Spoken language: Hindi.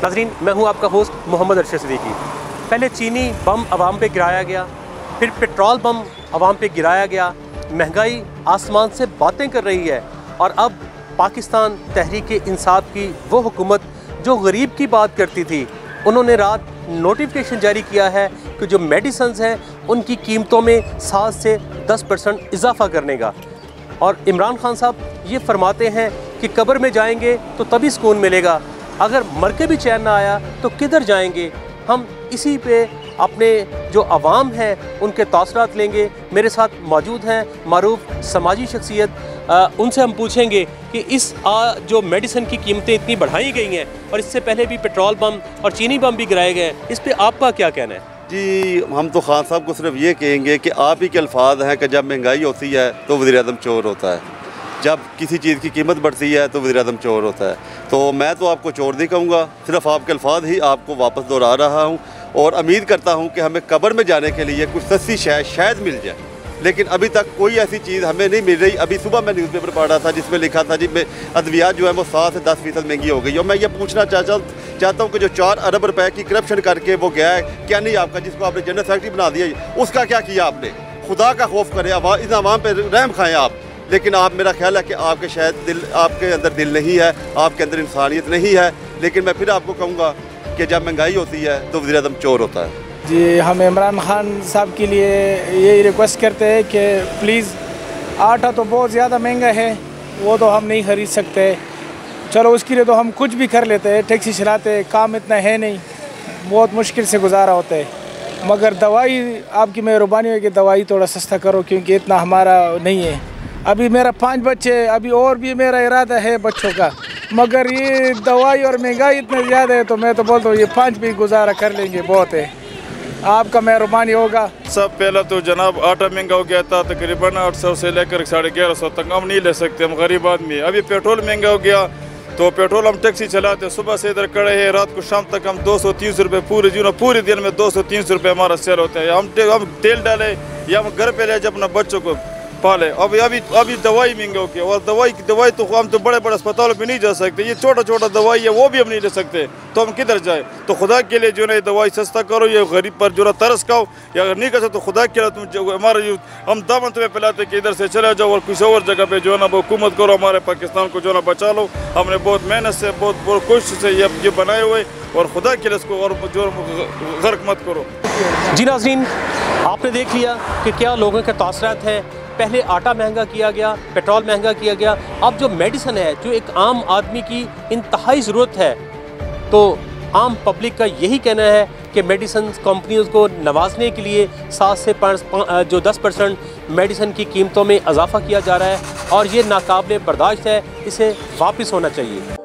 नाज़रीन, मैं हूं आपका होस्ट मोहम्मद अरशद सिद्दीकी। पहले चीनी बम आवाम पे गिराया गया, फिर पेट्रोल बम आवाम पे गिराया गया, महंगाई आसमान से बातें कर रही है और अब पाकिस्तान तहरीक-ए-इंसाफ की वो हुकूमत जो गरीब की बात करती थी, उन्होंने रात नोटिफिकेशन जारी किया है कि जो मेडिसिन्स हैं उनकी कीमतों में 7 से 10% इजाफ़ा करने का। और इमरान खान साहब ये फरमाते हैं कि कब्र में जाएंगे तो तभी सुकून मिलेगा, अगर मर के भी चैन ना आया तो किधर जाएंगे। हम इसी पे अपने जो अवाम हैं उनके तासरात लेंगे। मेरे साथ मौजूद हैं मारूफ समाजी शख्सियत, उनसे हम पूछेंगे कि इस जो मेडिसिन की कीमतें इतनी बढ़ाई गई हैं और इससे पहले भी पेट्रोल बम और चीनी बम भी गिराए गए हैं, इस पे आपका क्या कहना है? जी, हम तो खान साहब को सिर्फ ये कहेंगे कि आप ही के अल्फाज हैं कि जब महंगाई होती है तो वज़ीर-ए-आज़म चोर होता है, जब किसी चीज़ की कीमत बढ़ती है तो वज़ीर-ए-आज़म चोर होता है। तो मैं तो आपको चोर नहीं कहूँगा, सिर्फ आपके अल्फाज ही आपको वापस दोहरा रहा हूँ और उम्मीद करता हूँ कि हमें कब्र में जाने के लिए कुछ सस्ती शायद मिल जाए, लेकिन अभी तक कोई ऐसी चीज़ हमें नहीं मिल रही। अभी सुबह मैं न्यूज़पेपर पढ़ रहा था जिसमें लिखा था जी अद्वियात जो है वो 7 से 10% महंगी हो गई। और मैं ये पूछना चाहता हूँ कि जो 4 अरब रुपए की करप्शन करके वो गया है, क्या नहीं आपका, जिसको आपने जनरल सेक्रेटरी बना दिया, उसका क्या किया आपने? खुदा का खौफ करें, इन आवाम पर रहम खाएँ आप। लेकिन आप, मेरा ख्याल है कि आपके शायद आपके अंदर दिल नहीं है, आपके अंदर इंसानियत नहीं है। लेकिन मैं फिर आपको कहूँगा कि जब महंगाई होती है तो वज़ीर-ए-आज़म चोर होता है। जी, हम इमरान खान साहब के लिए यही रिक्वेस्ट करते हैं कि प्लीज़, आटा तो बहुत ज़्यादा महंगा है, वो तो हम नहीं ख़रीद सकते। चलो उसके लिए तो हम कुछ भी कर लेते हैं, टैक्सी चलाते, काम इतना है नहीं, बहुत मुश्किल से गुजारा होता है। मगर दवाई, आपकी मेहरबानी है कि दवाई थोड़ा सस्ता करो, क्योंकि इतना हमारा नहीं है। अभी मेरा 5 बच्चे, अभी और भी मेरा इरादा है बच्चों का, मगर ये दवाई और महंगाई इतनी ज़्यादा है तो मैं तो बोलता हूँ ये 5 भी गुजारा कर लेंगे, बहुत है। आपका मेहरबानी होगा। सब पहला तो जनाब आटा महंगा हो गया था, तकरीबन 800 से लेकर 1150 तक हम नहीं ले सकते, हम गरीब आदमी। अभी पेट्रोल महंगा हो गया तो पेट्रोल हम टैक्सी चलाते, सुबह से इधर खड़े हैं, रात को शाम तक हम 200-300 रुपये पूरे दिन में 200-300 रुपये हमारा सेल होता है। हम तेल डाले या हम घर पे ले जाए अपना बच्चों को पाले। अभी दवाई महंगा हो गया, और दवाई तो हम तो बड़े अस्पतालों पे नहीं जा सकते, ये छोटा दवाई है वो भी हम नहीं ले सकते, तो हम किधर जाए? तो खुदा के लिए जो है दवाई सस्ता करो, ये गरीब पर जो तरस खाओ, या अगर नहीं कर सकते तो खुदा के लिए तुम जो हमारे हम दामन तुम्हें पिलाते कि इधर से चले जाओ और किसी और जगह पे जो है ना वो हुकूमत करो, हमारे पाकिस्तान को जो है ना बचा लो। हमने बहुत मेहनत से बहुत कोशिश से ये बनाए हुए, और खुदा के लिए इसको और जो गर्क मत करो। जी नाज़रीन, आपने देख लिया कि क्या लोगों के तासरात हैं। पहले आटा महंगा किया गया, पेट्रोल महंगा किया गया, अब जो मेडिसिन है जो एक आम आदमी की इंतहाई ज़रूरत है, तो आम पब्लिक का यही कहना है कि मेडिसिन कंपनियों को नवाजने के लिए 7 से 10% मेडिसिन की कीमतों में इजाफ़ा किया जा रहा है और ये नाकाबिले बर्दाश्त है, इसे वापस होना चाहिए।